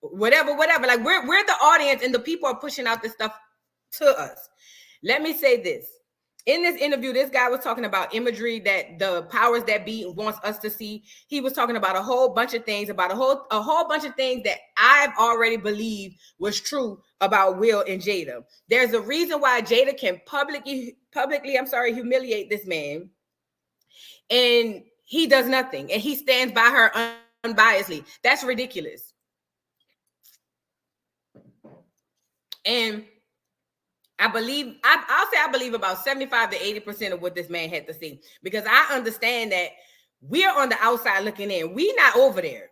whatever. Like we're the audience, and the people are pushing out this stuff to us. Let me say this. In this interview, this guy was talking about imagery that the powers that be wants us to see. He was talking about a whole bunch of things, about a whole bunch of things that I've already believed was true about Will and Jada. There's a reason why Jada can publicly, humiliate this man, and he does nothing, and he stands by her unbiasedly. That's ridiculous. And I believe, I'll say I believe about 75 to 80% of what this man had to say, because I understand that we're on the outside looking in. We're not over there.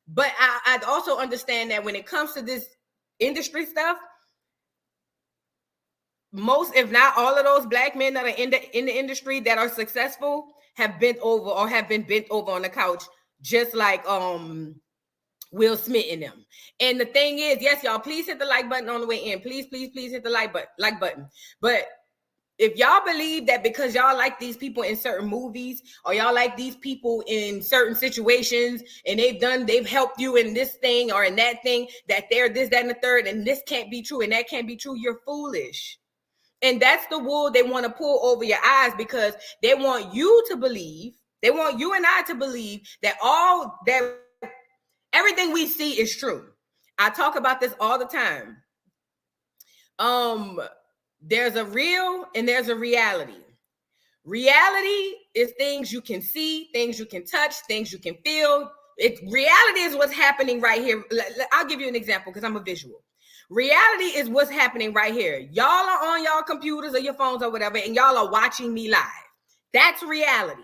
But I also understand that when it comes to this industry stuff, most, if not all of those black men that are in the industry that are successful have been bent over on the couch, just like Will Smith and them. And the thing is, yes, y'all, please hit the like button on the way in. Please hit the like button. But if y'all believe that because y'all like these people in certain movies, or y'all like these people in certain situations, and they've helped you in this thing or in that thing, that they're this, that, and the third, and this can't be true and that can't be true, you're foolish. And that's the wool they want to pull over your eyes, because they want you to believe, they want you and I to believe that everything we see is true. I talk about this all the time. There's a real and there's a reality. Reality is things you can see, things you can touch, things you can feel. Reality is what's happening right here. I'll give you an example because I'm a visual. Reality is what's happening right here. Y'all are on y'all computers or your phones or whatever, and y'all are watching me live. That's reality.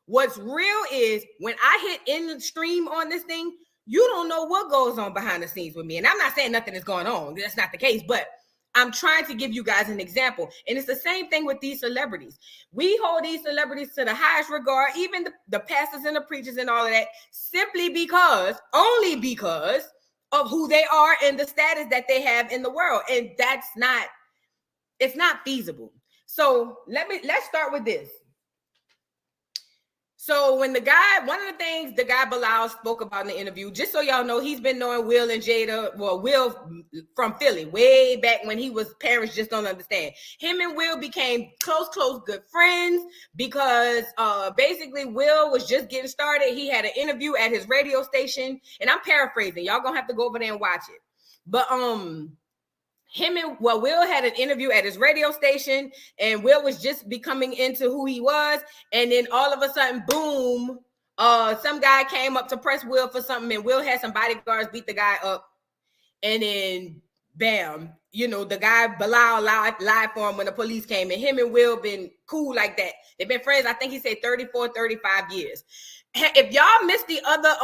What's real is when I hit in the stream on this thing, you don't know what goes on behind the scenes with me. And I'm not saying nothing is going on. That's not the case, but I'm trying to give you guys an example. And it's the same thing with these celebrities. We hold these celebrities to the highest regard, even the pastors and the preachers and all of that, only because of who they are and the status that they have in the world. And it's not feasible. So let's start with this. So when one of the things the guy Bilal spoke about in the interview, just so y'all know, he's been knowing Will and Jada, Will from Philly, way back when he was, parents just don't understand. Him and Will became close good friends because basically Will was just getting started. He had an interview at his radio station, and I'm paraphrasing. Y'all gonna have to go over there and watch it. But Will had an interview at his radio station, and Will was just becoming into who he was. And then all of a sudden, boom, some guy came up to press Will for something, and Will had some bodyguards beat the guy up. And then, bam, the guy Bilal lied for him when the police came, and him and Will been cool like that. They've been friends, I think he said 34, 35 years. If y'all missed the other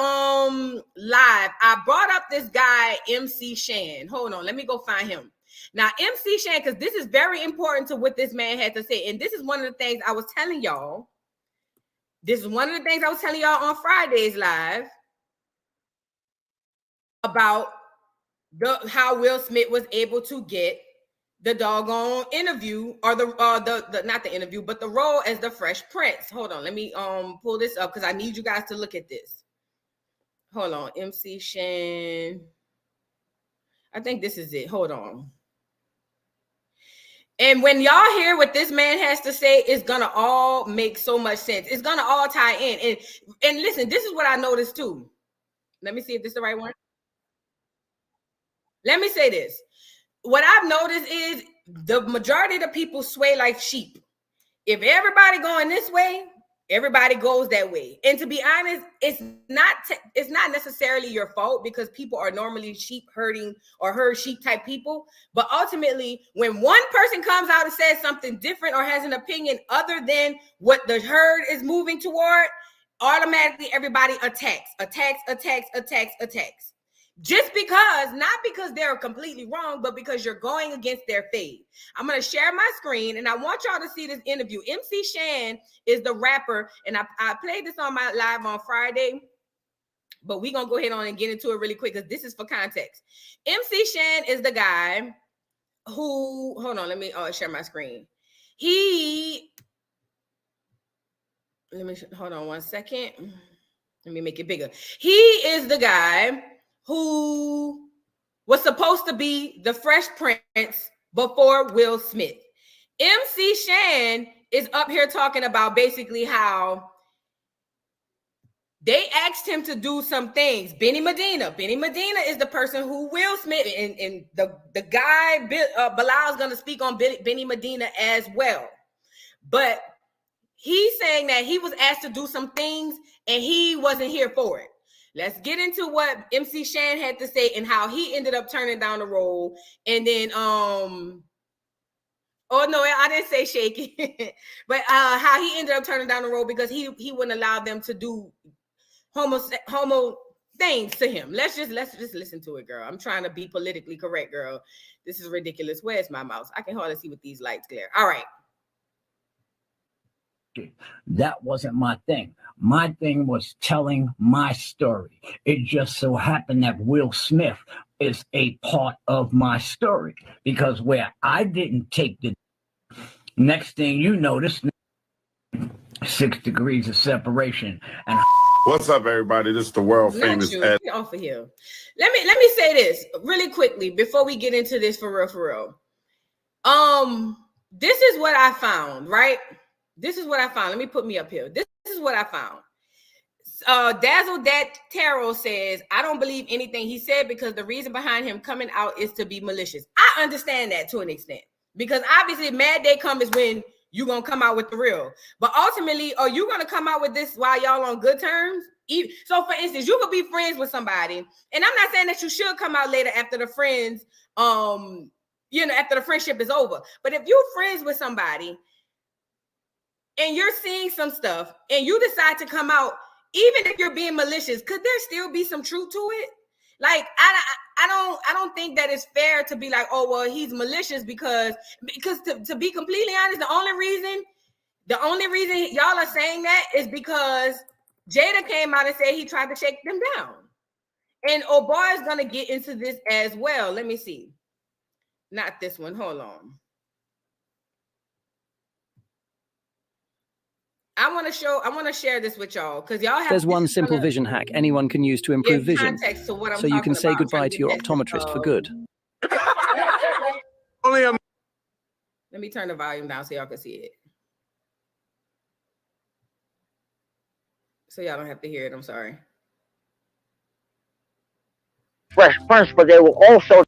live, I brought up this guy, MC Shan. Hold on, let me go find him. Now, MC Shan, because this is very important to what this man had to say. And this is one of the things I was telling y'all. This is one of the things I was telling y'all on Friday's live about how Will Smith was able to get the doggone interview, or not the interview, but the role as the Fresh Prince. Hold on, let me pull this up because I need you guys to look at this. Hold on, MC Shan. I think this is it. Hold on. And when y'all hear what this man has to say, it's gonna all make so much sense. It's gonna all tie in. And listen, this is what I noticed too. Let me see if this is the right one. Let me say this. What I've noticed is the majority of the people sway like sheep. If everybody going this way, everybody goes that way. And to be honest, it's not necessarily your fault, because people are normally sheep herding or herd sheep type people. But ultimately, when one person comes out and says something different or has an opinion other than what the herd is moving toward, automatically everybody attacks. Just because, not because they're completely wrong, but because you're going against their faith. I'm going to share my screen, and I want y'all to see this interview. MC Shan is the rapper, and I played this on my live on Friday, but we're going to go ahead on and get into it really quick because this is for context. MC Shan is the guy who, hold on, let me share my screen. Hold on one second. Let me make it bigger. He is the guy who was supposed to be the Fresh Prince before Will Smith. MC Shan is up here talking about basically how they asked him to do some things. Benny Medina is the person who Will Smith and the guy Bilal is going to speak on Benny Medina as well. But he's saying that he was asked to do some things and he wasn't here for it. Let's get into what MC Shan had to say and how he ended up turning down the role. And then oh no, I didn't say shaky, but how he ended up turning down the role because he wouldn't allow them to do homo things to him. Let's just listen to it, girl. I'm trying to be politically correct, girl. This is ridiculous. Where's my mouse? I can hardly see with these lights glare. All right. That wasn't my thing. My thing was telling my story. It just so happened that Will Smith is a part of my story because where I didn't take the next thing you notice, 6 degrees of separation. And what's up, everybody? This is the world famous Get off of here. Let me say this really quickly before we get into this for real. This is what I found, right? This is what I found. Let me put me up here. This is what I found. Dazzle Dat Tarot says, I don't believe anything he said because the reason behind him coming out is to be malicious. I understand that to an extent because obviously mad day come is when you're going to come out with the real. But ultimately, are you going to come out with this while y'all on good terms? So for instance, you could be friends with somebody, and I'm not saying that you should come out later after the friends, after the friendship is over. But if you're friends with somebody and you're seeing some stuff and you decide to come out, even if you're being malicious, could there still be some truth to it? Like, I don't think that it's fair to be like, oh, well, he's malicious because to be completely honest, the only reason y'all are saying that is because Jada came out and said he tried to shake them down. And Obar is going to get into this as well. Let me see. Not this one. Hold on. I want to share this with y'all because y'all have. There's one simple vision hack anyone can use to improve vision, so you can say goodbye to your optometrist for good. Let me turn the volume down so y'all can see it. So y'all don't have to hear it. I'm sorry. Fresh Prince, but they will also.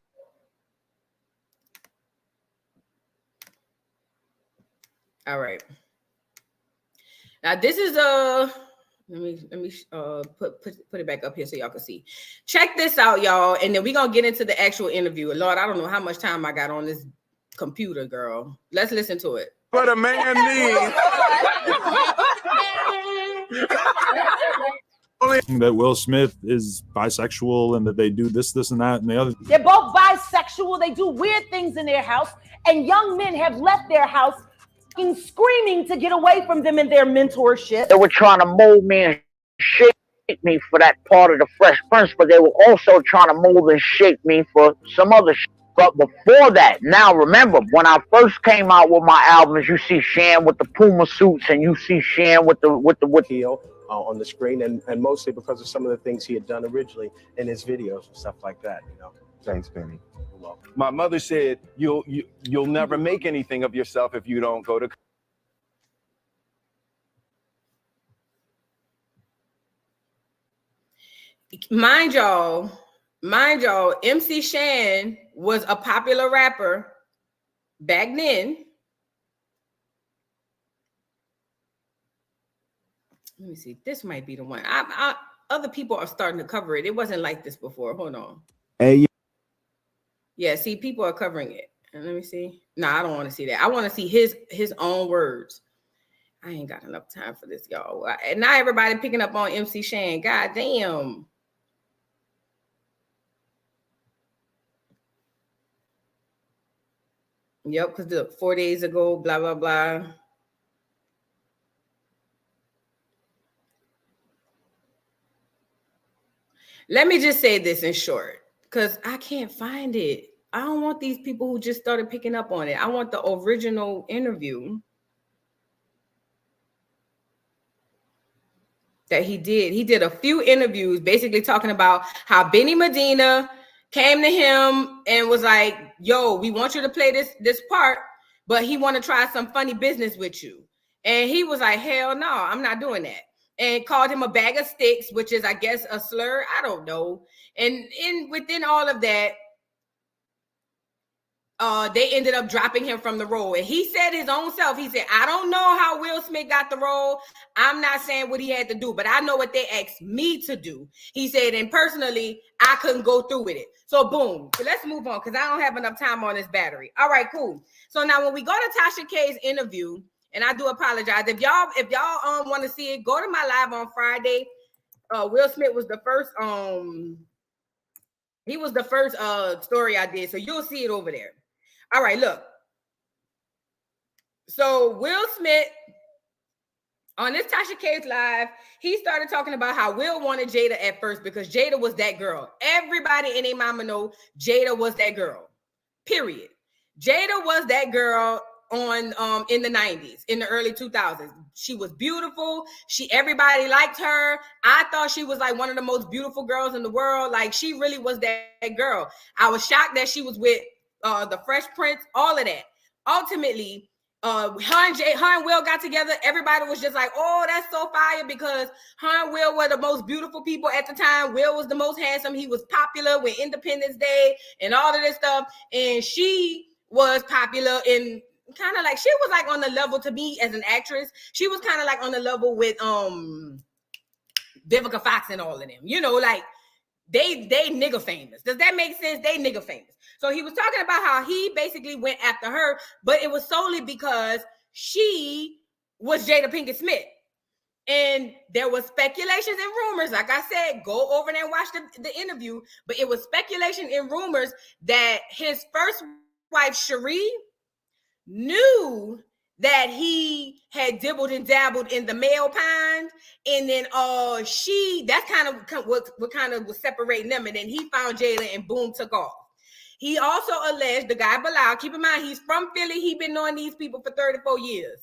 All right. Now this is let me put it back up here so y'all can see. Check this out, y'all, and then we're gonna get into the actual interview. Lord, I don't know how much time I got on this computer, girl. Let's listen to it. What a man needs. That Will Smith is bisexual and that they do this, and that, and the other. They're both bisexual. They do weird things in their house, and young men have left their house screaming to get away from them in their mentorship. They were trying to mold me and shape me for that part of the Fresh Prince, but they were also trying to mold and shape me for some other shit. But before that, now remember, when I first came out with my albums, you see Shan with the Puma suits, and you see Shan with the heel on the screen, and mostly because of some of the things he had done originally in his videos and stuff like that. Thanks, Benny. My mother said you'll never make anything of yourself if you don't go to. Mind y'all, MC Shan was a popular rapper back then. Let me see. This might be the one. Other people are starting to cover it. It wasn't like this before. Hold on. Hey. Yeah, see, people are covering it. And let me see. No, I don't want to see that. I want to see his own words. I ain't got enough time for this, y'all. And now everybody picking up on MC Shan. God damn. Yep, because 4 days ago, blah, blah, blah. Let me just say this in short, because I can't find it. I don't want these people who just started picking up on it. I want the original interview. that he did. He did a few interviews basically talking about how Benny Medina came to him and was like, yo, we want you to play this part, but he want to try some funny business with you. And he was like, hell no, I'm not doing that. And called him a bag of sticks, which is, I guess, a slur. I don't know. And within all of that, they ended up dropping him from the role. And he said his own self, he said, I don't know how Will Smith got the role. I'm not saying what he had to do, but I know what they asked me to do. He said, and personally, I couldn't go through with it. So boom, so let's move on because I don't have enough time on this battery. All right, cool. So now when we go to Tasha K's interview, and I do apologize. If y'all want to see it, go to my live on Friday. Will Smith was the first he was the first story I did. So you'll see it over there. All right, look. So Will Smith on this Tasha K's live, he started talking about how Will wanted Jada at first because Jada was that girl. Everybody in their mama know Jada was that girl. Period. Jada was that girl on in the 90s, in the early 2000s. She was beautiful. Everybody liked her. I thought she was like one of the most beautiful girls in the world. Like she really was that girl. I was shocked that she was with the Fresh Prince, all of that. Ultimately, her and Will got together. Everybody was just like, oh, that's so fire because her and Will were the most beautiful people at the time. Will was the most handsome. He was popular with Independence Day and all of this stuff. And she was popular in kind of like, she was like on the level to me as an actress. She was kind of like on the level with Vivica Fox and all of them. You know, like they nigga famous. Does that make sense? They nigga famous. So he was talking about how he basically went after her, but it was solely because she was Jada Pinkett Smith. And there was speculations and rumors. Like I said, go over there and watch the interview. But it was speculation and rumors that his first wife, Cherie, knew that he had dibbled and dabbled in the male pond, and then that's kind of what kind of was separating them, and then he found Jada and boom, took off. He also alleged the guy Bilal, keep in mind he's from Philly, he been knowing these people for 34 years.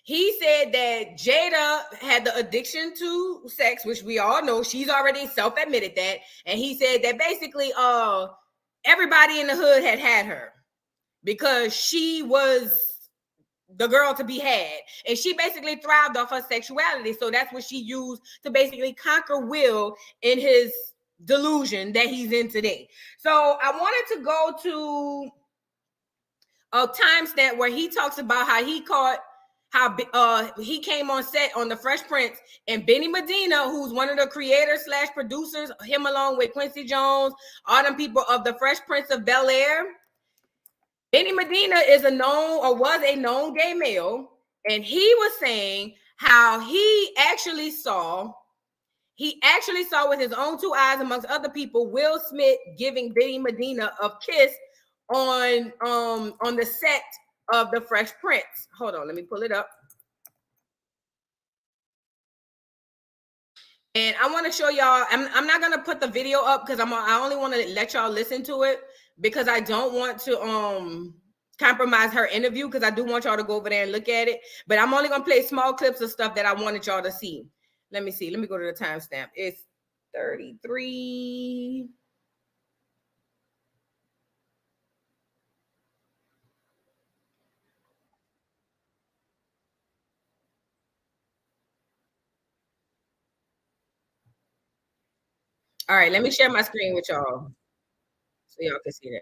He said that Jada had the addiction to sex, which we all know, she's already self-admitted that, and he said that basically everybody in the hood had her because she was the girl to be had. And she basically thrived off her sexuality. So that's what she used to basically conquer Will in his delusion that he's in today. So I wanted to go to a timestamp where he talks about how he he came on set on The Fresh Prince, and Benny Medina, who's one of the creators / producers, him along with Quincy Jones, all them people of The Fresh Prince of Bel-Air. Benny Medina was a known gay male, and he was saying how he actually saw with his own two eyes, amongst other people, Will Smith giving Benny Medina a kiss on the set of The Fresh Prince. Hold on, let me pull it up. And I want to show y'all, I'm not going to put the video up because I only want to let y'all listen to it because I don't want to compromise her interview because I do want y'all to go over there and look at it. But I'm only going to play small clips of stuff that I wanted y'all to see. Let me see. Let me go to the timestamp. It's 33. All right, let me share my screen with y'all so y'all can see that.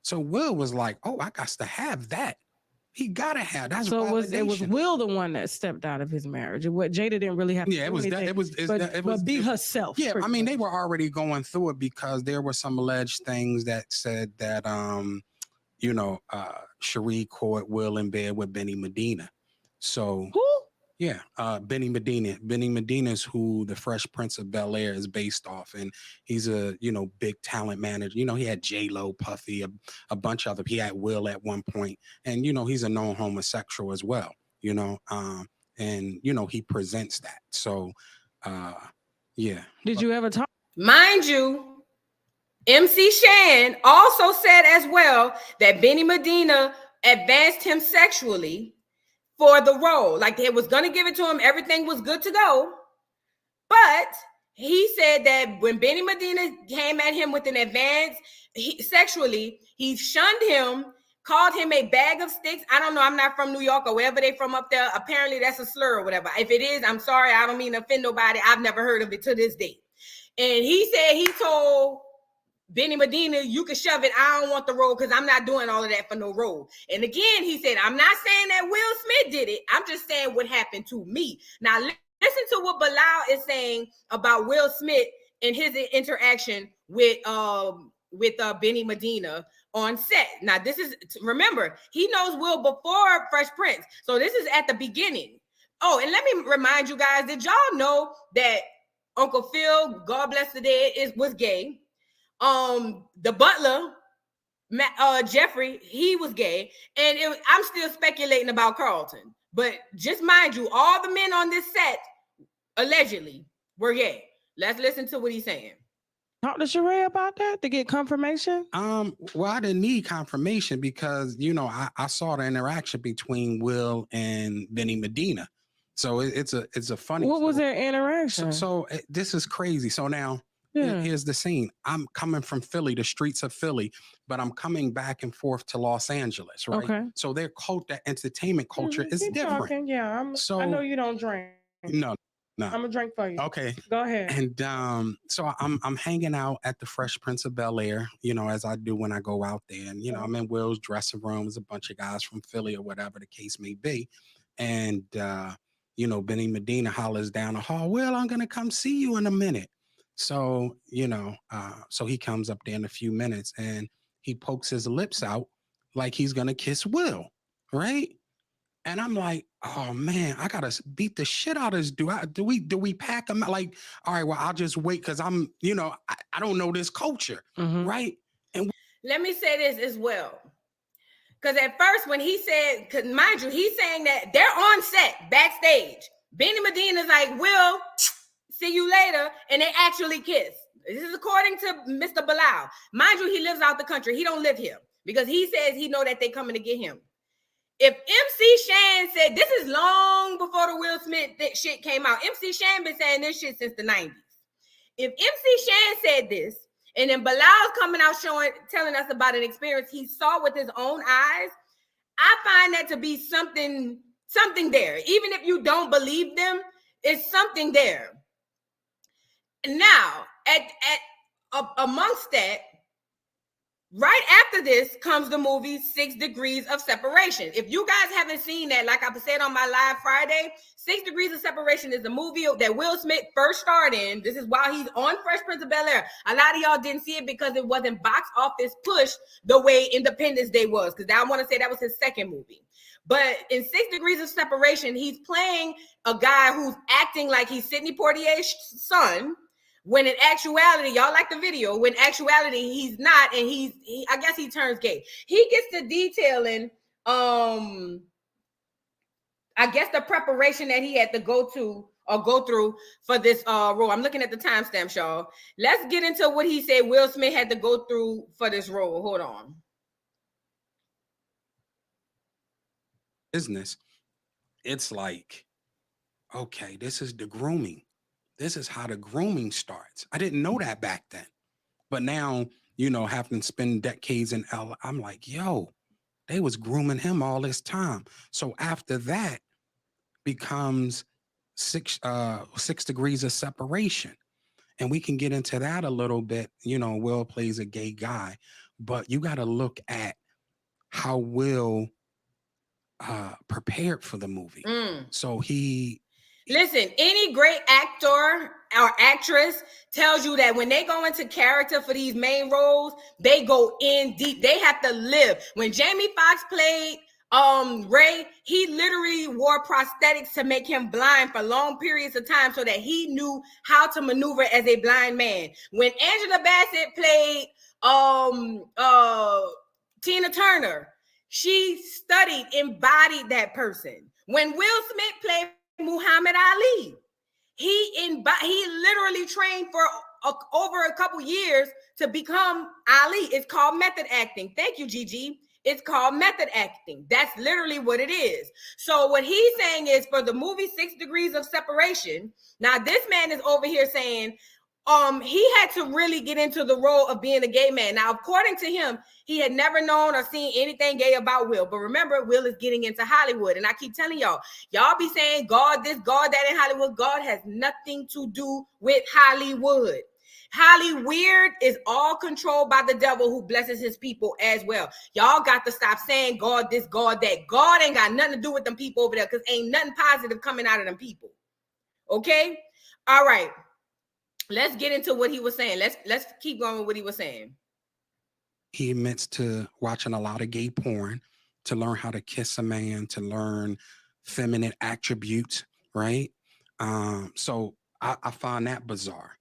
So Will was like, "Oh, I got to have that. He gotta have that's so validation." it was Will the one that stepped out of his marriage. What Jada didn't really have. Yeah, it was that. But be herself. Yeah, I mean, they were already going through it because there were some alleged things that said that Cherie caught Will in bed with Benny Medina. So who? Yeah, Benny Medina. Benny Medina is who the Fresh Prince of Bel-Air is based off, and he's a big talent manager. He had J-Lo, Puffy, a bunch of them. He had Will at one point, and he's a known homosexual as well. And he presents that. So, yeah. Did you ever talk? Mind you, MC Shan also said as well that Benny Medina advanced him sexually for the role. Like they was gonna give it to him, everything was good to go. But he said that when Benny Medina came at him with an advance sexually, he shunned him, called him a bag of sticks. I don't know. I'm not from New York or wherever they from up there. Apparently that's a slur or whatever. If it is, I'm sorry. I don't mean to offend nobody. I've never heard of it to this day. And he said he told Benny Medina, you can shove it. I don't want the role because I'm not doing all of that for no role. And again, he said, I'm not saying that Will Smith did it. I'm just saying what happened to me. Now, listen to what Bilal is saying about Will Smith and his interaction with Benny Medina on set. Now, this is, remember, he knows Will before Fresh Prince. So this is at the beginning. Oh, and let me remind you guys, did y'all know that Uncle Phil, God bless the dead, was gay? The butler, Jeffrey, he was gay. And I'm still speculating about Carlton. But just mind you, all the men on this set allegedly were gay. Let's listen to what he's saying. Talk to Sheree about that to get confirmation. Well, I didn't need confirmation because I saw the interaction between Will and Benny Medina. So it's a funny. What was their interaction? So this is crazy. So now here's the scene. I'm coming from Philly, the streets of Philly, but I'm coming back and forth to Los Angeles, right? Okay. So their that entertainment culture is different. Talking. Yeah, I know you don't drink. No. I'm gonna drink for you. Okay. Go ahead. And so I'm hanging out at the Fresh Prince of Bel-Air, as I do when I go out there. And I'm in Will's dressing room. There's a bunch of guys from Philly or whatever the case may be. And Benny Medina hollers down the hall, Will, I'm gonna come see you in a minute. So, so he comes up there in a few minutes and he pokes his lips out like he's gonna kiss Will, right? And I'm like, oh man, I gotta beat the shit out of this dude. Do we pack him? Like, all right, well, I'll just wait because I'm, I don't know this culture, right? And let me say this as well. Because at first, when he said, because mind you, he's saying that they're on set, backstage. Benny Medina's like, Will, see you later. And they actually kiss. This is according to Mr. Bilal. Mind you, he lives out the country. He don't live here. Because he says he know that they coming to get him. If MC Shan said, this is long before the Will Smith shit came out. MC Shan been saying this shit since the 90s. If MC Shan said this, and then Bilal's coming out telling us about an experience he saw with his own eyes, I find that to be something there. Even if you don't believe them, it's something there. Now, amongst that, right after this comes the movie 6 Degrees of Separation. If you guys haven't seen that, like I said on my live Friday, 6 Degrees of Separation is the movie that Will Smith first starred in. This is while he's on Fresh Prince of Bel-Air. A lot of y'all didn't see it because it wasn't box office push the way Independence Day was, because I want to say that was his second movie. But in 6 Degrees of Separation, he's playing a guy who's acting like he's Sidney Poitier's son, when in actuality, y'all like the video, when actuality he's not, and I guess he turns gay. He gets to detailing, I guess the preparation that he had to go through for this role. I'm looking at the timestamp, y'all. Let's get into what he said Will Smith had to go through for this role. Hold on. Business, it's like, okay, this is the grooming. This is how the grooming starts. I didn't know that back then. But now, having spent decades in LA, I'm like, yo, they was grooming him all this time. So after that becomes 6 Degrees of Separation. And we can get into that a little bit. Will plays a gay guy, but you got to look at how Will prepared for the movie. So listen, any great actor or actress tells you that when they go into character for these main roles, they go in deep. They have to live. When Jamie Foxx played Ray, he literally wore prosthetics to make him blind for long periods of time so that he knew how to maneuver as a blind man. When Angela Bassett played Tina Turner, she embodied that person. When Will Smith played Muhammad Ali, he literally trained for over a couple years to become Ali. It's called method acting. Thank you, Gigi. It's called method acting. That's literally what it is. So what he's saying is for the movie 6 Degrees of Separation, now this man is over here saying he had to really get into the role of being a gay man. Now, according to him, he had never known or seen anything gay about Will. But remember, Will is getting into Hollywood. And I keep telling y'all be saying God this, God that in Hollywood. God has nothing to do with Hollywood. Hollyweird is all controlled by the devil who blesses his people as well. Y'all got to stop saying God this, God that. God ain't got nothing to do with them people over there because ain't nothing positive coming out of them people. Okay? All right. Let's get into what he was saying. Let's keep going with what he was saying. He admits to watching a lot of gay porn to learn how to kiss a man, to learn feminine attributes, right? So I find that bizarre.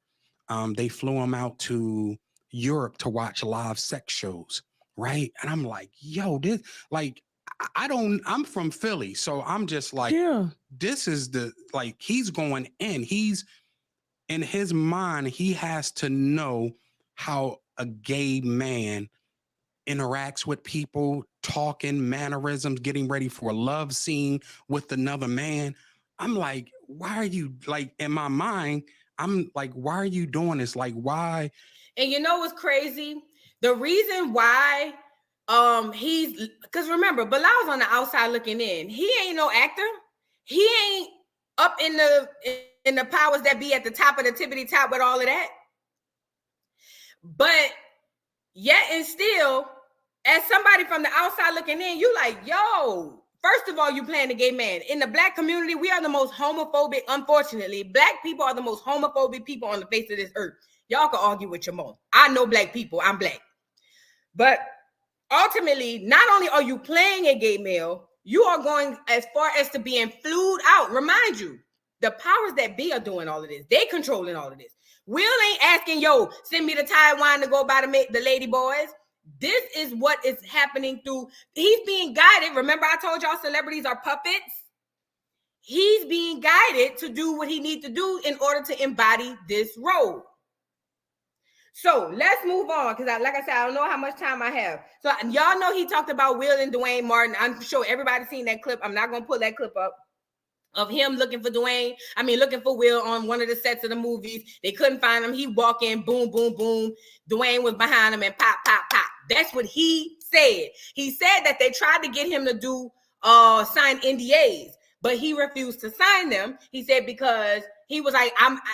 They flew him out to Europe to watch live sex shows, right? And I'm like, yo, this, like, I'm from Philly, so I'm just like, this is he's going in. He's, in his mind, he has to know how a gay man interacts with people, talking, mannerisms, getting ready for a love scene with another man. I'm like, why are you, like, in my mind, I'm like, why are you doing this? Like, why? And you know what's crazy? The reason why because remember, Bilal's on the outside looking in. He ain't no actor. He ain't up in the powers that be at the top of the tippity top with all of that. But yet and still, as somebody from the outside looking in, you like, yo, first of all, you playing the gay man. In the black community, we are the most homophobic. Unfortunately, black people are the most homophobic people on the face of this earth. Y'all can argue with your mom. I know black people. I'm black. But ultimately, not only are you playing a gay male, you are going as far as to being flued out. Remind you, the powers that be are doing all of this. They controlling all of this. Will ain't asking, yo, send me the Thai wine to go buy the lady boys. This is what is happening through. He's being guided. Remember, I told y'all celebrities are puppets. He's being guided to do what he needs to do in order to embody this role. So let's move on because, like I said, I don't know how much time I have. So y'all know he talked about Will and Dwayne Martin. I'm sure everybody's seen that clip. I'm not going to pull that clip up of him looking for looking for Will on one of the sets of the movies. They couldn't find him. He walk in, boom, boom, boom. Dwayne was behind him and pop, pop, pop. That's what he said. He said that they tried to get him to do sign NDAs, but he refused to sign them. He said because he was like,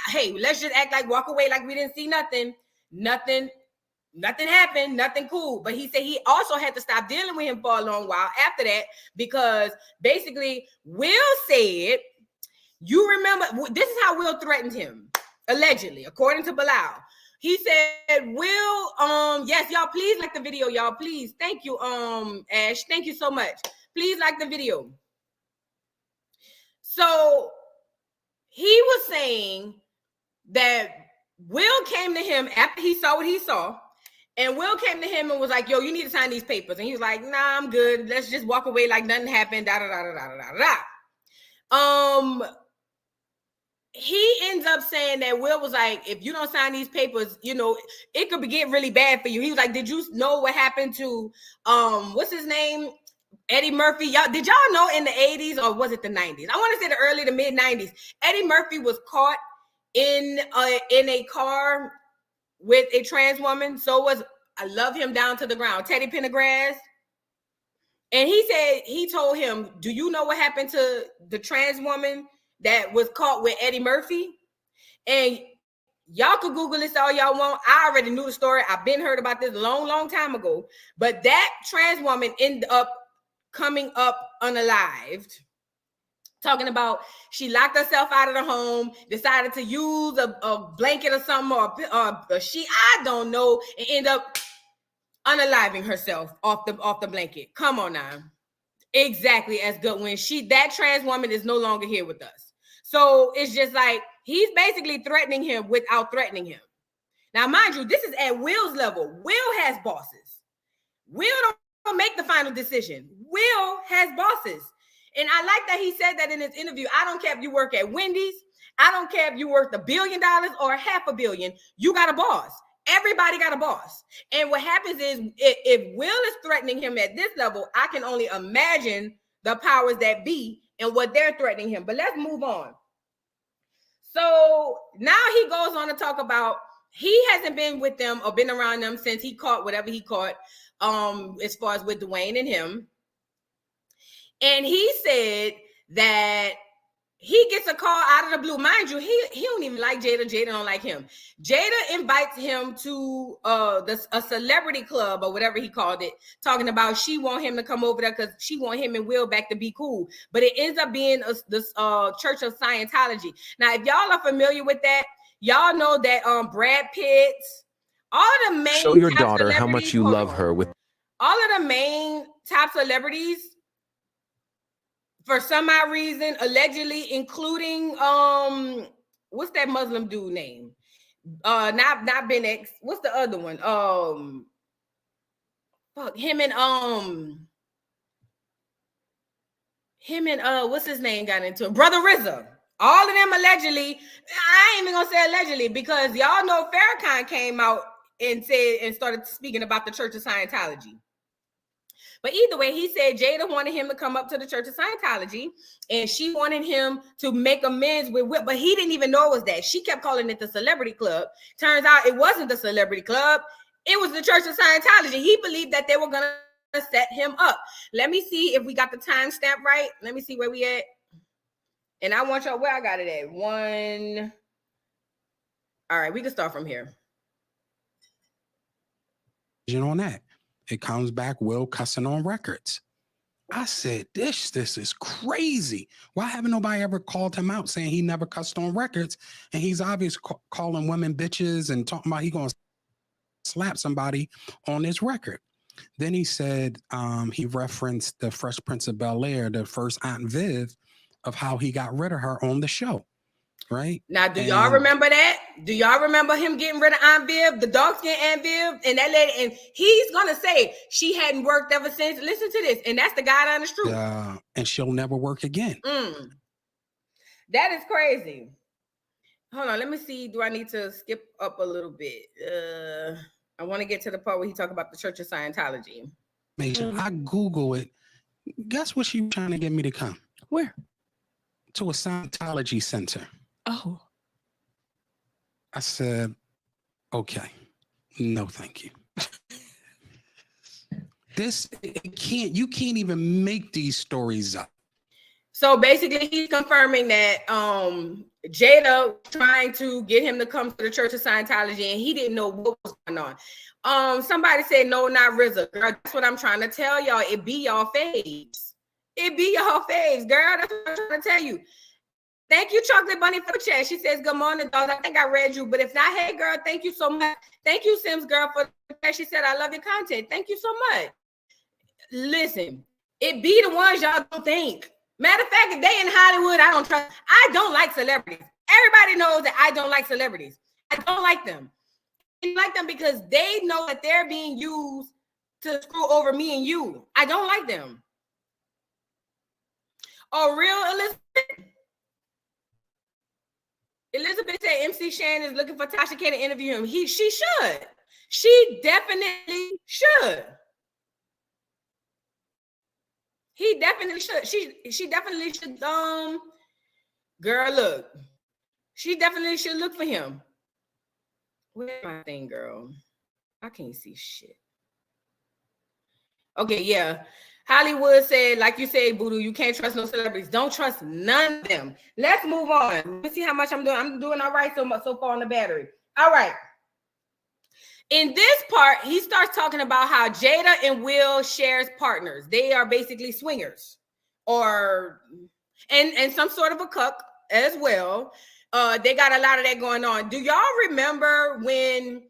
hey, let's just act like walk away like we didn't see nothing. Nothing happened, nothing cool. But he said he also had to stop dealing with him for a long while after that because basically Will said, you remember, this is how Will threatened him, allegedly, according to Bilal. He said, Will, yes, y'all, please like the video, y'all, please. Thank you, Ash. Thank you so much. Please like the video. So he was saying that Will came to him after he saw what he saw, and Will came to him and was like, yo, you need to sign these papers. And he was like, nah, I'm good. Let's just walk away like nothing happened, da, da, da, da, da, da, da. He ends up saying that Will was like, if you don't sign these papers, you know, it could get really bad for you. He was like, did you know what happened to, what's his name? Eddie Murphy. Y'all, did y'all know in the 80s or was it the 90s? I want to say the early to mid 90s. Eddie Murphy was caught in a car with a trans woman. So was, I love him down to the ground, Teddy Pendergrass. And he said, he told him, do you know what happened to the trans woman that was caught with Eddie Murphy? And y'all could Google this all y'all want. I already knew the story. I've been heard about this a long, long time ago. But that trans woman ended up coming up unalived. Talking about she locked herself out of the home, decided to use a blanket or something or a sheet, I don't know, and end up unaliving herself off the blanket. Come on now. Exactly as good when that trans woman is no longer here with us. So it's just like he's basically threatening him without threatening him. Now, mind you, this is at Will's level. Will has bosses. Will don't make the final decision. Will has bosses. And I like that he said that in his interview. I don't care if you work at Wendy's. I don't care if you're worth $1 billion or $500 million, you got a boss. Everybody got a boss. And what happens is if Will is threatening him at this level, I can only imagine the powers that be and what they're threatening him. But let's move on. So now he goes on to talk about he hasn't been with them or been around them since he caught whatever he caught, as far as with Dwayne and him. And he said that he gets a call out of the blue. Mind you, he don't even like Jada. Jada don't like him. Jada invites him to a celebrity club or whatever he called it, talking about she want him to come over there because she want him and Will back to be cool. But it ends up being this Church of Scientology. Now, if y'all are familiar with that, y'all know that Brad Pitt, all the main show your daughter how much you love her with all of the main top celebrities. For some odd reason, allegedly, including what's that Muslim dude name? Not Ben X. What's the other one? Him and what's his name got into it? Brother RZA. All of them allegedly. I ain't even gonna say allegedly because y'all know Farrakhan came out and said and started speaking about the Church of Scientology. But either way, he said Jada wanted him to come up to the Church of Scientology, and she wanted him to make amends with Will, but he didn't even know it was that. She kept calling it the Celebrity Club. Turns out it wasn't the Celebrity Club. It was the Church of Scientology. He believed that they were going to set him up. Let me see if we got the timestamp right. Let me see where we at. And I want y'all where I got it at. One. All right, we can start from here. On that. It comes back, Will cussing on records. I said, this is crazy. Why haven't nobody ever called him out saying he never cussed on records? And he's obviously calling women bitches and talking about he going to slap somebody on his record. Then he said he referenced the Fresh Prince of Bel-Air, the first Aunt Viv, of how he got rid of her on the show. Right now, do y'all remember that? Do y'all remember him getting rid of Aunt Viv, the dark skin Aunt Viv, and that lady? And he's gonna say she hadn't worked ever since. Listen to this, and that's the God honest truth. And she'll never work again. That is crazy. Hold on, let me see. Do I need to skip up a little bit? I want to get to the part where he talked about the Church of Scientology. I Google it. Guess what she was trying to get me to come? Where? To a Scientology center. Oh. I said, okay, no, thank you. You can't even make these stories up. So basically, he's confirming that Jada trying to get him to come to the Church of Scientology, and he didn't know what was going on. Somebody said, no, not RZA. Girl, that's what I'm trying to tell y'all. It be y'all faves. It be y'all faves, girl. That's what I'm trying to tell you. Thank you, Chocolate Bunny, for the chat. She says, good morning, dogs. I think I read you, but if not, hey, girl, thank you so much. Thank you, Sims, girl, for the chat. She said, I love your content. Thank you so much. Listen, it be the ones y'all don't think. Matter of fact, if they in Hollywood, I don't trust. I don't like celebrities. Everybody knows that I don't like celebrities. I don't like them. I don't like them because they know that they're being used to screw over me and you. I don't like them. Oh, real Elizabeth? Elizabeth said MC Shan is looking for Tasha K to interview him. She should. She definitely should. He definitely should. She definitely should. Girl, look. She definitely should look for him. Where's my thing, girl? I can't see shit. Okay, yeah. Hollywood said, like you said, Voodoo, you can't trust no celebrities. Don't trust none of them. Let's move on. Let me see how much I'm doing. I'm doing all right so far on the battery. All right. In this part, he starts talking about how Jada and Will shares partners. They are basically swingers and some sort of a cuck as well. They got a lot of that going on. Do y'all remember when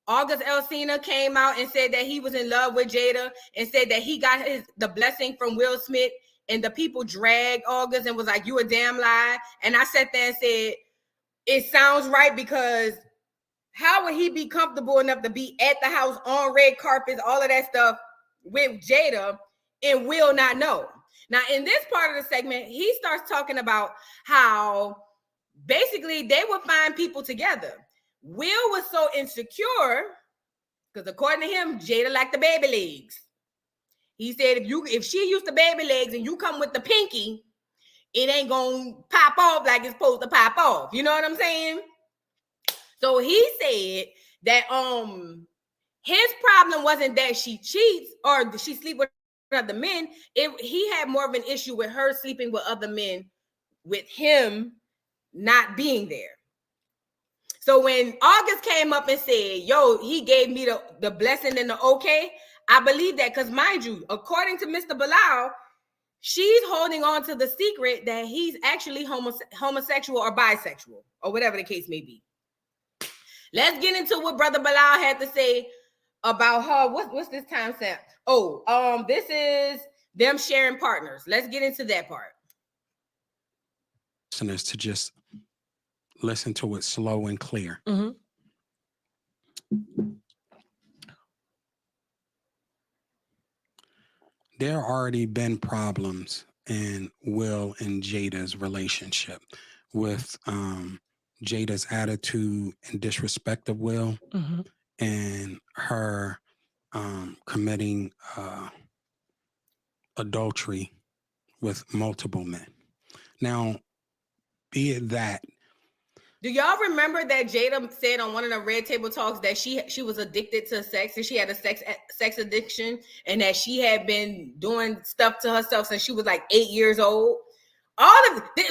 August Alsina came out and said that he was in love with Jada and said that he got the blessing from Will Smith, and the people dragged August and was like, you a damn lie. And I sat there and said, it sounds right, because how would he be comfortable enough to be at the house on red carpets, all of that stuff with Jada, and Will not know? Now, in this part of the segment, he starts talking about how basically they would find people together. Will was so insecure because according to him, Jada liked the baby legs. He said if she used the baby legs and you come with the pinky, it ain't gonna pop off like it's supposed to pop off. You know what I'm saying? So he said that his problem wasn't that she cheats or she sleep with other men. He had more of an issue with her sleeping with other men with him not being there. So when August came up and said, yo, he gave me the blessing and the okay, I believe that because mind you, according to Mr. Bilal, she's holding on to the secret that he's actually homosexual or bisexual or whatever the case may be. Let's get into what Brother Bilal had to say about her. What's this time stamp? Oh, this is them sharing partners. Let's get into that part. Listeners to just listen to it slow and clear. Mm-hmm. There already been problems in Will and Jada's relationship with Jada's attitude and disrespect of Will, mm-hmm. and her committing adultery with multiple men. Now, be it that. Do y'all remember that Jada said on one of the Red Table Talks that she was addicted to sex and she had a sex addiction and that she had been doing stuff to herself since she was like 8 years old?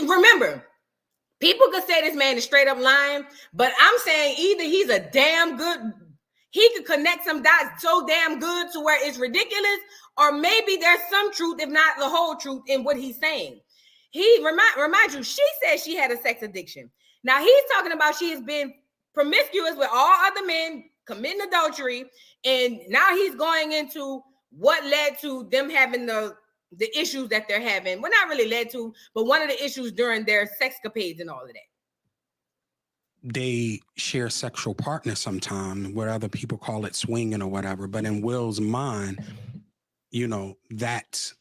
Remember, people could say this man is straight up lying, but I'm saying either he's a damn good, he could connect some dots so damn good to where it's ridiculous, or maybe there's some truth, if not the whole truth, in what he's saying. He remind you, she said she had a sex addiction. Now he's talking about she has been promiscuous with all other men, committing adultery, and now he's going into what led to them having the issues that they're having. Well, not really led to, but one of the issues during their sexcapades and all of that. They share sexual partners sometimes, where other people call it swinging or whatever. But in Will's mind, you know, that's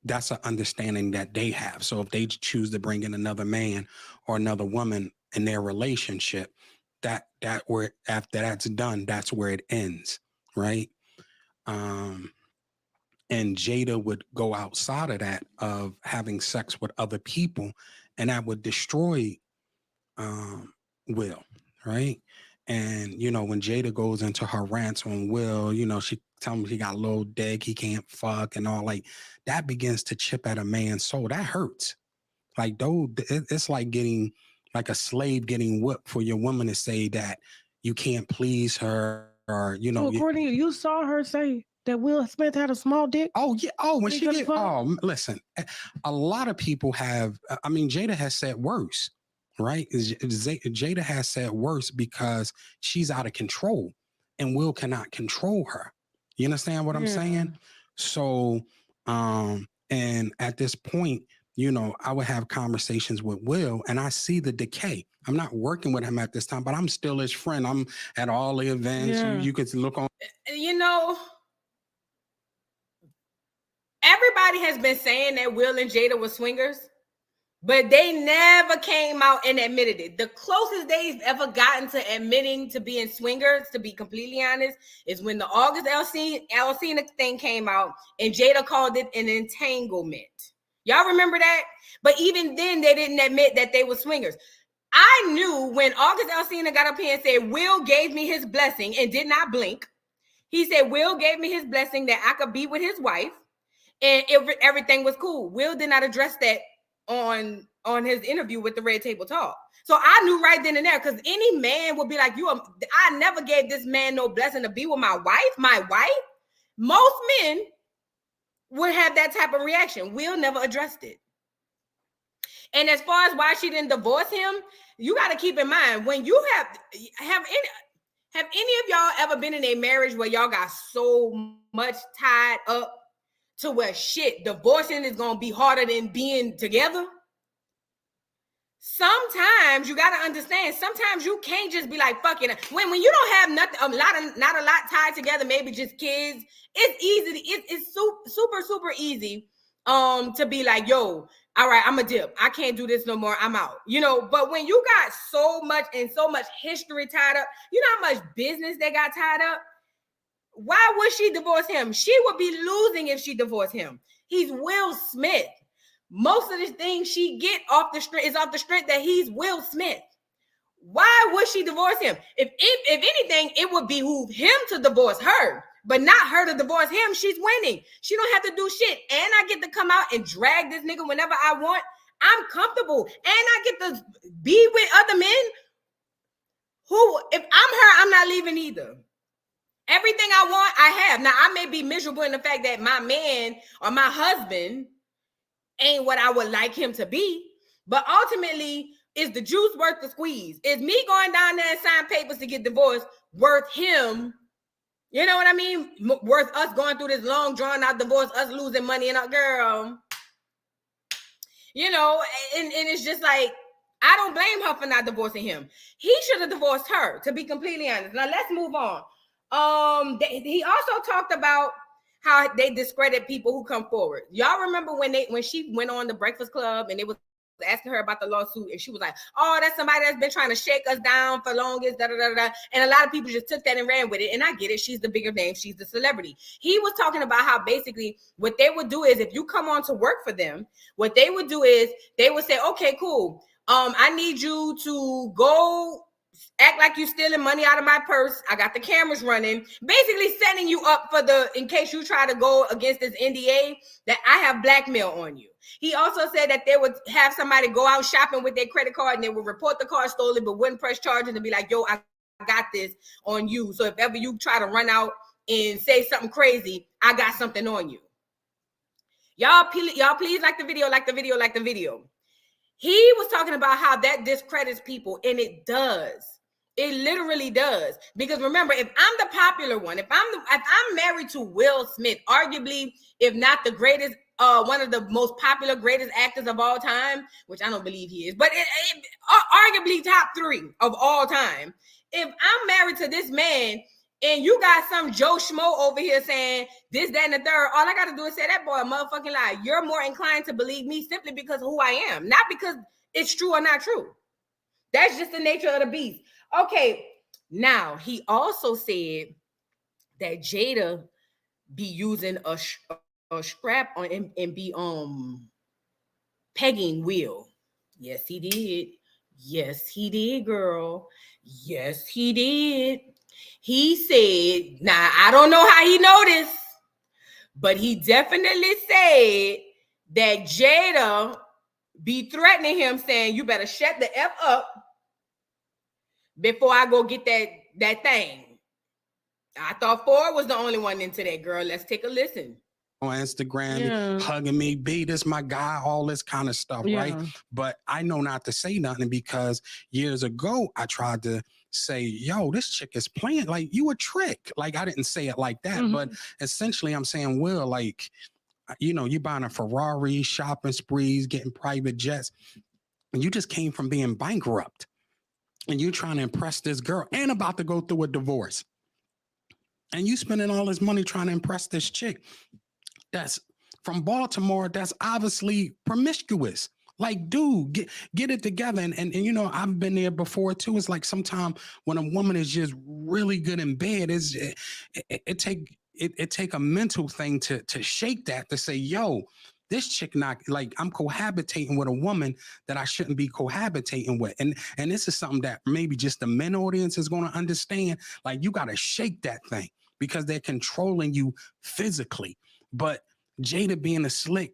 an understanding that they have. So if they choose to bring in another man or another woman in their relationship, that where after that's done, that's where it ends, right? And Jada would go outside of that, of having sex with other people, and that would destroy Will, right? And, you know, when Jada goes into her rants on Will, you know, she tells him he got a little dick, he can't fuck and all, like, that begins to chip at a man's soul. That hurts. Like, though, it's like getting, like a slave getting whipped for your woman to say that you can't please her, or, you know. So according to you, saw her say that Will Smith had a small dick? Oh, yeah. Oh, when she get, oh, listen, a lot of people have, I mean, Jada has said worse. Right? Jada has said worse because she's out of control and Will cannot control her. You understand what I'm saying? So, and at this point, you know, I would have conversations with Will and I see the decay. I'm not working with him at this time, but I'm still his friend. I'm at all the events. Yeah. You could look on. You know, everybody has been saying that Will and Jada were swingers, but they never came out and admitted it. The closest they've ever gotten to admitting to being swingers, to be completely honest, is when the August Alsina thing came out and Jada called it an entanglement. Y'all remember that? But even then, they didn't admit that they were swingers. I knew when August Alsina got up here and said, Will gave me his blessing and did not blink. He said, Will gave me his blessing that I could be with his wife and everything was cool. Will did not address that on his interview with the Red Table Talk. So I knew right then and there, because any man would be like, I never gave this man no blessing to be with my wife. Most men would have that type of reaction. Will never addressed it. And as far as why she didn't divorce him, you got to keep in mind, when you have any of y'all ever been in a marriage where y'all got so much tied up to where divorcing is going to be harder than being together? Sometimes you got to understand, sometimes you can't just be like, fuck it. When you don't have nothing, not a lot tied together, maybe just kids, it's easy. It's super, super easy to be like, yo, all right, I'm a dip. I can't do this no more. I'm out. You know, but when you got so much history tied up, you know how much business they got tied up? Why would she divorce him? She would be losing if she divorced him. He's Will Smith. Most of the things she get off the strength is off the strength that he's Will Smith. Why would she divorce him? If anything, it would behoove him to divorce her, but not her to divorce him. She's winning. She don't have to do shit. And I get to come out and drag this nigga whenever I want. I'm comfortable. And I get to be with other men who, if I'm her, I'm not leaving either. Everything I want, I have. Now, I may be miserable in the fact that my man or my husband ain't what I would like him to be, but ultimately, is the juice worth the squeeze? Is me going down there and sign papers to get divorced worth him? You know what I mean? Worth us going through this long, drawn out divorce, us losing money and our girl. You know, and it's just like, I don't blame her for not divorcing him. He should have divorced her, to be completely honest. Now, let's move on. He also talked about how they discredit people who come forward. Y'all remember when she went on the Breakfast Club and they was asking her about the lawsuit, and she was like, oh, that's somebody that's been trying to shake us down for longest, da, da, da, da. And a lot of people just took that and ran with it. And I get it. She's the bigger name. She's the celebrity. He was talking about how basically what they would do is, if you come on to work for them, what they would do is they would say, okay, cool. I need you to go act like you're stealing money out of my purse. I got the cameras running, basically setting you up for in case you try to go against this NDA, that I have blackmail on you. He also said that they would have somebody go out shopping with their credit card and they would report the car stolen, but wouldn't press charges and be like, yo, I got this on you. So if ever you try to run out and say something crazy, I got something on you. Y'all please like the video. He was talking about how that discredits people, and it does. It literally does. Because remember, if I'm the popular one, if I'm married to Will Smith, arguably, if not the greatest, one of the most popular, greatest actors of all time, which I don't believe he is, but arguably top 3 of all time. If I'm married to this man, and you got some Joe Schmo over here saying this, that, and the third, all I got to do is say that boy a motherfucking lie. You're more inclined to believe me simply because of who I am, not because it's true or not true. That's just the nature of the beast. Okay, now he also said that Jada be using a strap on and be pegging Will. Yes, he did. Yes, he did, girl. Yes, he did. He said, now I don't know how he know this, but he definitely said that Jada be threatening him, saying, you better shut the F up before I go get that thing. I thought Ford was the only one into that, girl. Let's take a listen. On Instagram, hugging me, B, this my guy, all this kind of stuff, right? But I know not to say nothing because years ago, I tried to say, yo, this chick is playing, like, you a trick. Like, I didn't say it like that, but essentially I'm saying, Will, like, you know, you buying a Ferrari, shopping sprees, getting private jets, and you just came from being bankrupt, and you trying to impress this girl and about to go through a divorce, and you spending all this money trying to impress this chick that's from Baltimore, that's obviously promiscuous. Like, dude, get it together. And you know, I've been there before too. It's like sometimes when a woman is just really good in bed, it take a mental thing to shake that, to say, yo, this chick not, like, I'm cohabitating with a woman that I shouldn't be cohabitating with. And this is something that maybe just the men audience is going to understand. Like, you got to shake that thing because they're controlling you physically. But Jada being a slick,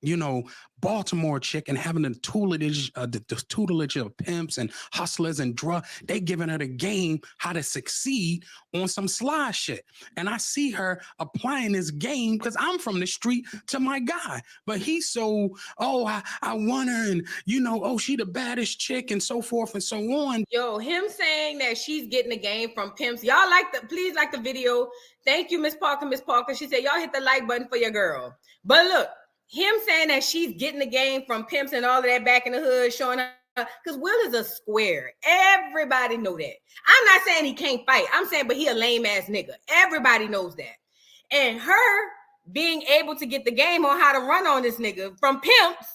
you know, Baltimore chick and having the tutelage of pimps and hustlers and drug, they giving her the game how to succeed on some sly shit. And I see her applying this game because I'm from the street to my guy. But he's so, oh, I want her, and you know, oh, she the baddest chick and so forth and so on. Yo, him saying that she's getting the game from pimps. Y'all please like the video. Thank you, Miss Parker. Miss Parker. She said, y'all hit the like button for your girl. But look, him saying that she's getting the game from pimps and all of that back in the hood, showing her, because Will is a square. Everybody know that. I'm not saying he can't fight. I'm saying, but he a lame ass nigga. Everybody knows that. And her being able to get the game on how to run on this nigga from pimps.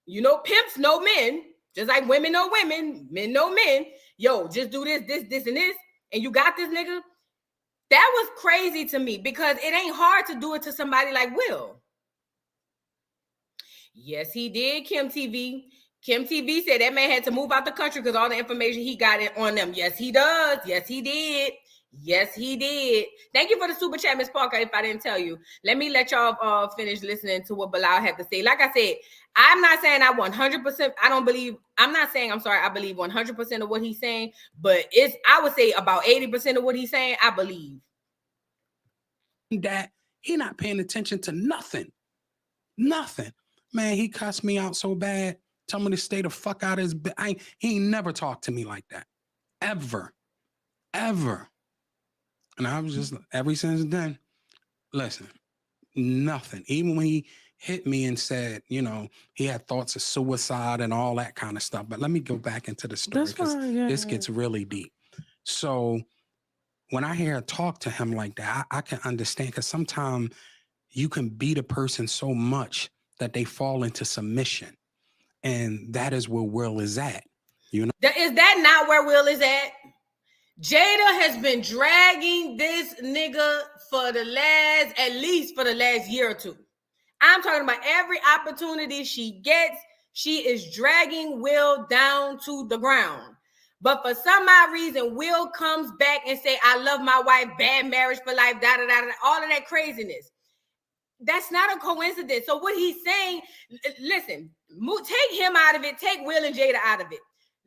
You know, pimps know men, just like women know women, men know men. Yo, just do this, and this, and you got this nigga. That was crazy to me because it ain't hard to do it to somebody like Will. Yes, he did, Kim TV. Kim TV said that man had to move out the country because all the information he got on them. Yes, he does. Yes, he did. Yes, he did. Thank you for the super chat, Miss Parker. If I didn't tell you, let me let y'all finish listening to what Bilal had to say. Like I said, I'm not saying I 100%. I believe 100% of what he's saying, but I would say about 80% of what he's saying, I believe. That he not paying attention to nothing. Nothing. Man, he cussed me out so bad. Tell me to stay the fuck out of his bed. He ain't never talked to me like that. Ever. And I was just, ever since then, listen, nothing. Even when he hit me and said, you know, he had thoughts of suicide and all that kind of stuff. But let me go back into the story because this gets really deep. So when I hear her talk to him like that, I can understand, because sometimes you can beat a person so much that they fall into submission. And that is where Will is at. You know? Is that not where Will is at? Jada has been dragging this nigga at least for the last year or two. I'm talking about every opportunity she gets, she is dragging Will down to the ground. But for some odd reason, Will comes back and say, I love my wife, bad marriage for life, all of that craziness. That's not a coincidence. So what he's saying, listen, take him out of it, take Will and Jada out of it.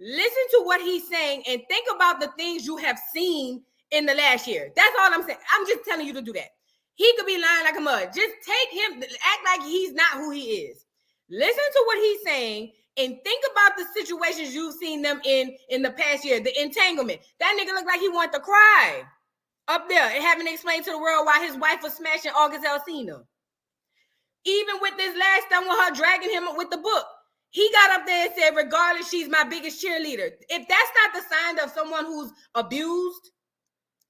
Listen to what he's saying and think about the things you have seen in the last year. That's all I'm saying. I'm just telling you to do that. He could be lying like a mud. Just take him, act like he's not who he is. Listen to what he's saying and think about the situations you've seen them in the past year. The entanglement. That nigga looked like he wanted to cry up there and having to explain to the world why his wife was smashing August Alsina. Even with this last time with her dragging him with the book, he got up there and said, regardless, she's my biggest cheerleader. If that's not the sign of someone who's abused,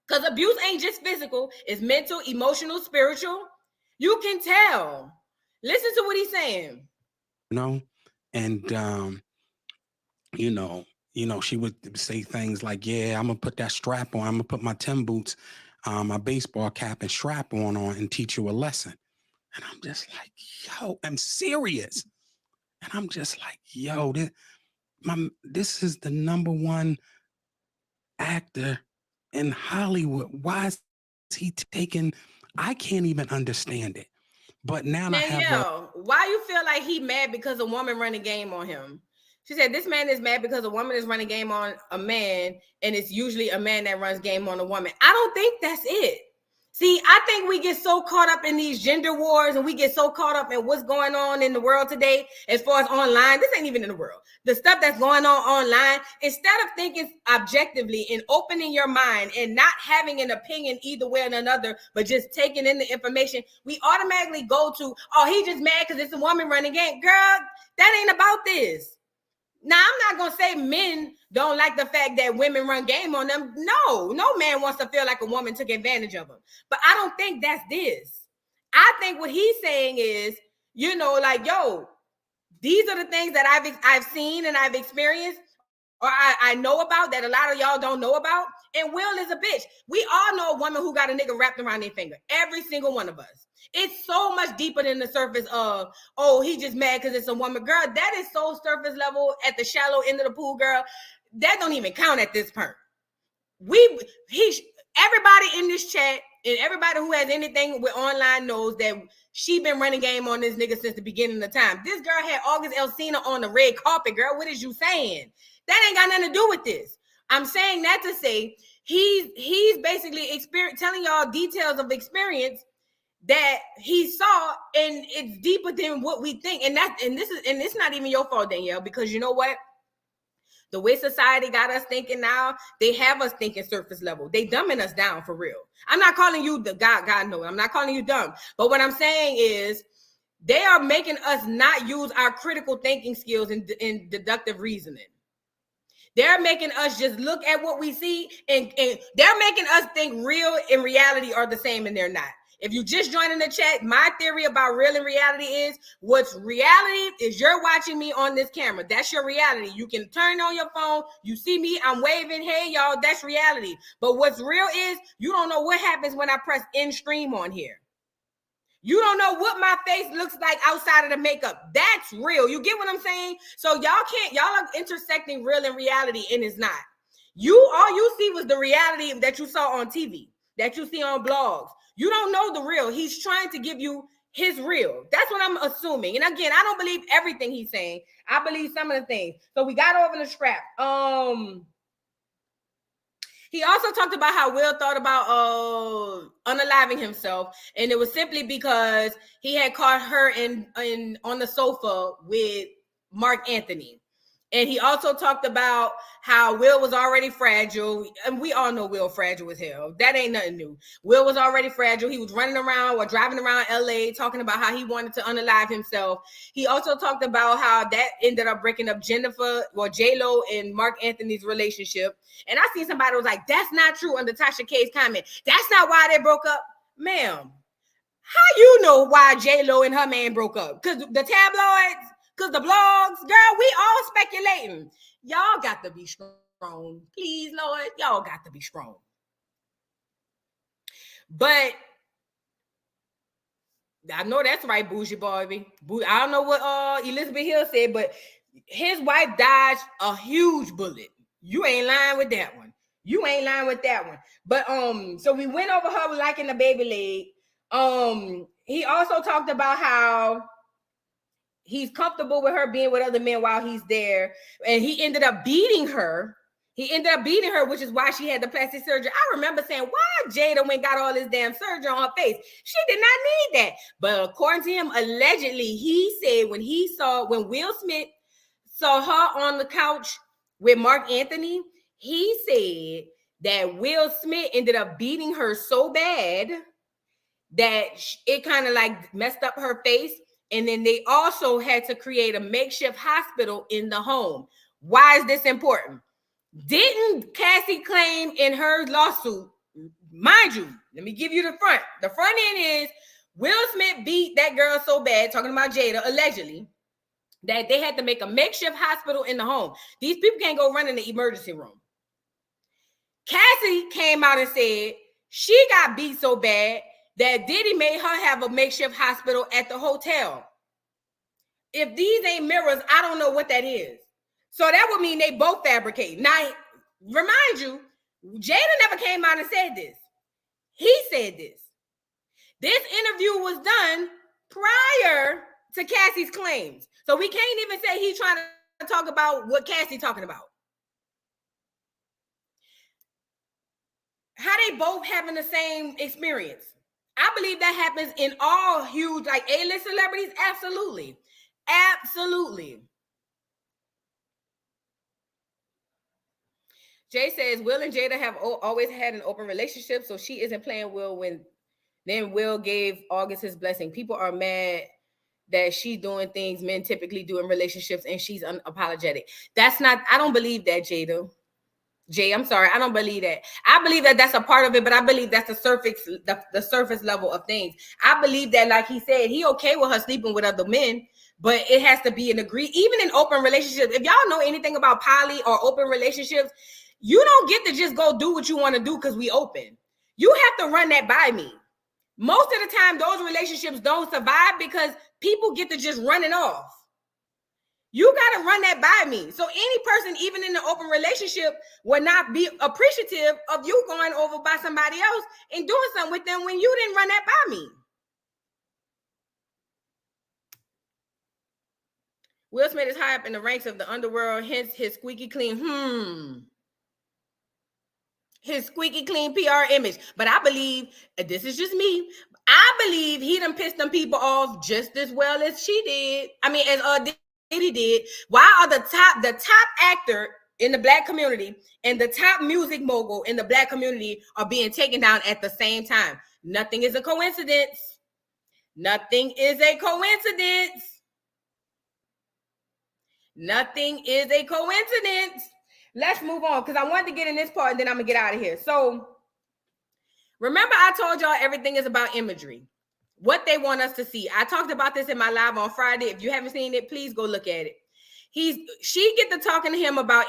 because abuse ain't just physical, it's mental, emotional, spiritual, you can tell. Listen to what he's saying. You know, and, you know, she would say things like, yeah, I'm going to put that strap on. I'm going to put my Tim boots, my baseball cap and strap on and teach you a lesson. And I'm just like, yo, I'm serious. And I'm just like, yo, this is the #1 actor in Hollywood. Why is he taking? I can't even understand it. But now I have. Why you feel like he mad because a woman running game on him? She said this man is mad because a woman is running game on a man, and it's usually a man that runs game on a woman. I don't think that's it. See, I think we get so caught up in these gender wars and we get so caught up in what's going on in the world today as far as online. This ain't even in the world. The stuff that's going on online, instead of thinking objectively and opening your mind and not having an opinion either way or another, but just taking in the information, we automatically go to, oh, he just mad because it's a woman running game. Girl, that ain't about this. Now, I'm not going to say men don't like the fact that women run game on them. No man wants to feel like a woman took advantage of him. But I don't think that's this. I think what he's saying is, you know, like, yo, these are the things that I've seen and I've experienced, or I know about that a lot of y'all don't know about. And Will is a bitch. We all know a woman who got a nigga wrapped around their finger. Every single one of us. It's so much deeper than the surface of, oh, he just mad because it's a woman. Girl, that is so surface level at the shallow end of the pool, girl. That don't even count at this point. Everybody in this chat and everybody who has anything with online knows that she been running game on this nigga since the beginning of time. This girl had August Alsina on the red carpet, girl. What is you saying? That ain't got nothing to do with this. I'm saying that to say he's basically telling y'all details of experience that he saw, and it's deeper than what we think. And it's not even your fault, Danielle, because you know what? The way society got us thinking now, they have us thinking surface level. They dumbing us down for real. I'm not calling you the God no, I'm not calling you dumb. But what I'm saying is they are making us not use our critical thinking skills in deductive reasoning. They're making us just look at what we see, and they're making us think real and reality are the same, and they're not. If you just joined in the chat, my theory about real and reality is what's reality is you're watching me on this camera. That's your reality. You can turn on your phone. You see me. I'm waving. Hey, y'all. That's reality. But what's real is you don't know what happens when I press end stream on here. You don't know what my face looks like outside of the makeup. That's real. You get what I'm saying? So y'all are intersecting real and reality, and it's not. All you see was the reality that you saw on TV, that you see on blogs. You don't know the real. He's trying to give you his real. That's what I'm assuming. And again, I don't believe everything he's saying. I believe some of the things. So we got over the strap. He also talked about how Will thought about unaliving himself, and it was simply because he had caught her on the sofa with Mark Anthony. And he also talked about how Will was already fragile, and we all know Will fragile as hell. That ain't nothing new. Will was already fragile. He was running around or driving around LA talking about how he wanted to unalive himself. He also talked about how that ended up breaking up J-Lo and Mark Anthony's relationship. And I seen somebody was like, that's not true under Tasha K's comment. That's not why they broke up. Ma'am, how you know why J-Lo and her man broke up? Because the tabloids? Because the blogs? Girl, we all speculating. Y'all got to be strong. Please, Lord, y'all got to be strong. But I know that's right, Bougie Barbie. I don't know what Elizabeth Hill said, but his wife dodged a huge bullet. You ain't lying with that one. You ain't lying with that one. But so we went over her liking the baby leg. He also talked about how he's comfortable with her being with other men while he's there, and he ended up beating her. Which is why she had the plastic surgery. I remember saying, why Jada went and got all this damn surgery on her face? She did not need that. But according to him, allegedly, he said when Will Smith saw her on the couch with Mark Anthony, he said that Will Smith ended up beating her so bad that it kind of like messed up her face. And then they also had to create a makeshift hospital in the home. Why is this important? Didn't Cassie claim in her lawsuit, mind you, let me give you the front. The front end is Will Smith beat that girl so bad, talking about Jada, allegedly, that they had to make a makeshift hospital in the home. These people can't go run in the emergency room. Cassie came out and said she got beat so bad that Diddy made her have a makeshift hospital at the hotel. If these ain't mirrors, I don't know what that is. So that would mean they both fabricate. Now, remind you, Jada never came out and said this. He said this. This interview was done prior to Cassie's claims. So we can't even say he's trying to talk about what Cassie's talking about. How they both having the same experience? I believe that happens in all huge, like A-list celebrities. Absolutely. Absolutely. Jay says, Will and Jada have always had an open relationship, so she isn't playing Will when then Will gave August his blessing. People are mad that she's doing things men typically do in relationships and she's unapologetic. That's not, I don't believe that, Jada. Jay, I'm sorry, I don't believe that. I believe that that's a part of it, but I believe that's the surface level of things. I believe that, like he said, he okay with her sleeping with other men, but it has to be an even in open relationships. If y'all know anything about poly or open relationships, you don't get to just go do what you want to do because we open. You have to run that by me. Most of the time, those relationships don't survive because people get to just run it off. You got to run that by me. So any person, even in an open relationship, would not be appreciative of you going over by somebody else and doing something with them when you didn't run that by me. Will Smith is high up in the ranks of the underworld, hence his squeaky clean, his squeaky clean PR image. But I believe, this is just me, I believe he done pissed them people off just as well as she did. I mean, as Diddy did. Why are the top actor in the black community and the top music mogul in the black community are being taken down at the same time? Nothing is a coincidence. Nothing is a coincidence. Nothing is a coincidence. Let's move on because I wanted to get in this part and then I'm gonna get out of here. So Remember, I told y'all everything is about imagery. What they want us to see. I talked about this in my live on Friday. If you haven't seen it, please go look at it. She get to talking to him about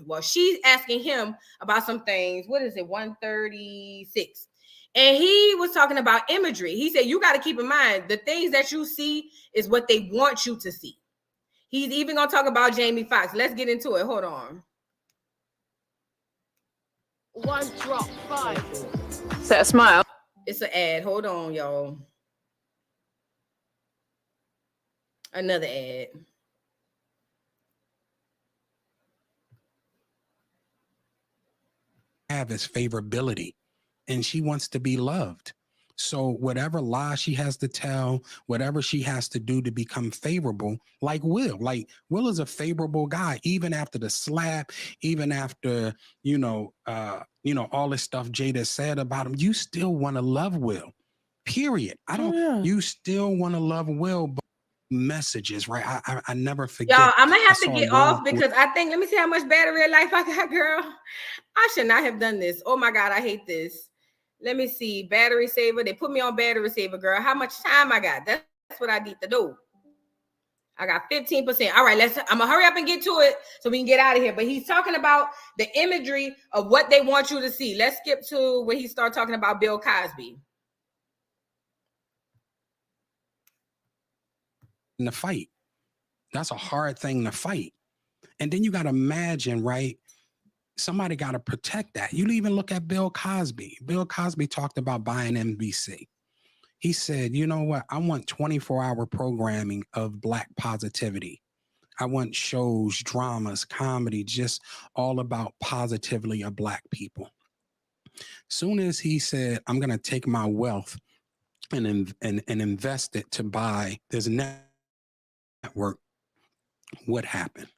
well, she's asking him about some things. What is it? 136. And he was talking about imagery. He said, you got to keep in mind, the things that you see is what they want you to see. He's even going to talk about Jamie Foxx. Let's get into it. Hold on. One drop, 5. Set a smile. It's an ad. Hold on, y'all. Another ad. Have is favorability, and she wants to be loved. So whatever lie she has to tell, whatever she has to do to become favorable, like Will is a favorable guy, even after the slap, even after, all this stuff Jada said about him, you still want to love Will, period. You still want to love Will, but messages, right? I never forget. Y'all, I'm gonna have to get off because I think, let me see how much battery life I got, girl. I should not have done this. Oh my God, I hate this. Let me see. Battery saver. They put me on battery saver, girl. How much time I got? That's what I need to do. I got 15%. All right, I'm gonna hurry up and get to it so we can get out of here. But he's talking about the imagery of what they want you to see. Let's skip to when he started talking about Bill Cosby. In the fight. That's a hard thing to fight. And then you got to imagine, right? Somebody got to protect that. You even look at Bill Cosby. Bill Cosby talked about buying NBC. He said, you know what? I want 24-hour programming of Black positivity. I want shows, dramas, comedy, just all about positively of Black people. Soon as he said, I'm going to take my wealth and invest it to buy this network, what happened?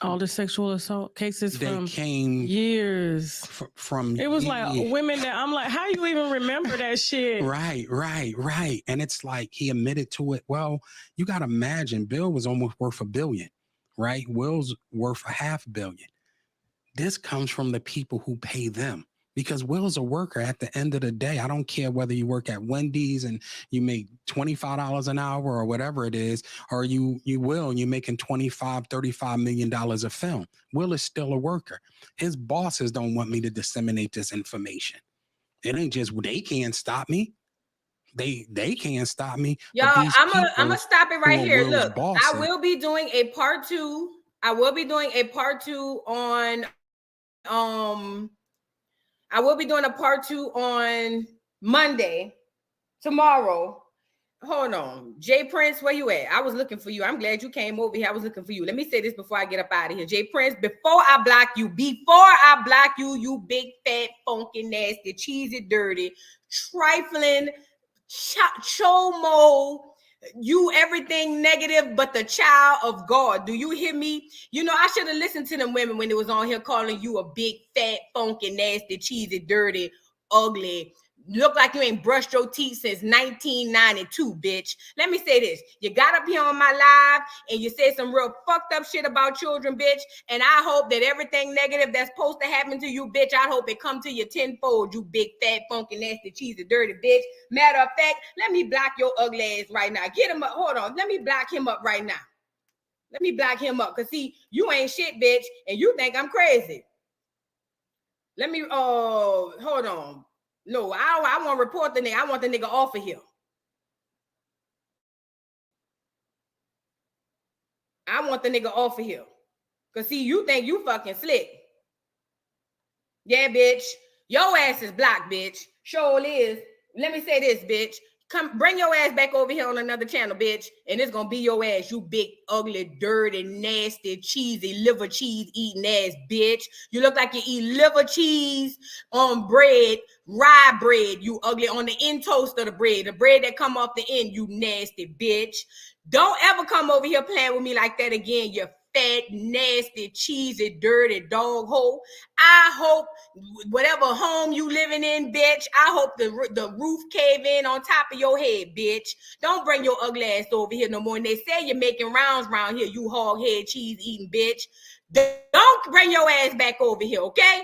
All the sexual assault cases they came years from it was like women that I'm like, how you even remember that shit? Right. And it's like he admitted to it. Well, you got to imagine Bill was almost worth $1 billion, right? Will's worth $500 million. This comes from the people who pay them. Because Will's a worker at the end of the day. I don't care whether you work at Wendy's and you make $25 an hour or whatever it is, or you're making $25, $35 million a film. Will is still a worker. His bosses don't want me to disseminate this information. It ain't just, they can't stop me. They can't stop me. Y'all, I'm gonna stop it right here. Look, I will be doing a part 2. I will be doing a part 2 on I will be doing a part 2 on Monday, tomorrow. Hold on. Jay Prince, where you at? I was looking for you. I'm glad you came over here. I was looking for you. Let me say this before I get up out of here. Jay Prince, before I block you, you big, fat, funky, nasty, cheesy, dirty, trifling, chomo, you everything negative but the child of God. Do you hear me? You know, I should have listened to them women when they was on here calling you a big, fat, funky, nasty, cheesy, dirty, ugly. Look like you ain't brushed your teeth since 1992, bitch. Let me say this. You got up here on my live and you said some real fucked up shit about children, bitch. And I hope that everything negative that's supposed to happen to you, bitch, I hope it come to you tenfold, you big, fat, funky, nasty, cheesy, dirty bitch. Matter of fact, let me block your ugly ass right now. Get him up. Hold on. Let me block him up right now. Let me block him up. Because, see, you ain't shit, bitch. And you think I'm crazy. Let me, hold on. No, I want to report the nigga. I want the nigga off of here. I want the nigga off of here. Because, see, you think you fucking slick. Yeah, bitch. Your ass is blocked, bitch. Sure is. Let me say this, bitch. Come, bring your ass back over here on another channel, bitch. And it's going to be your ass, you big, ugly, dirty, nasty, cheesy, liver cheese eating ass, bitch. You look like you eat liver cheese on bread, rye bread, you ugly, on the end toast of the bread that come off the end, you nasty bitch. Don't ever come over here playing with me like that again, you fat, nasty, cheesy, dirty dog hole. I hope whatever home you living in, bitch, I hope the roof cave in on top of your head, bitch. Don't bring your ugly ass over here no more. And they say you're making rounds around here, you hog head cheese eating bitch. Don't bring your ass back over here, okay?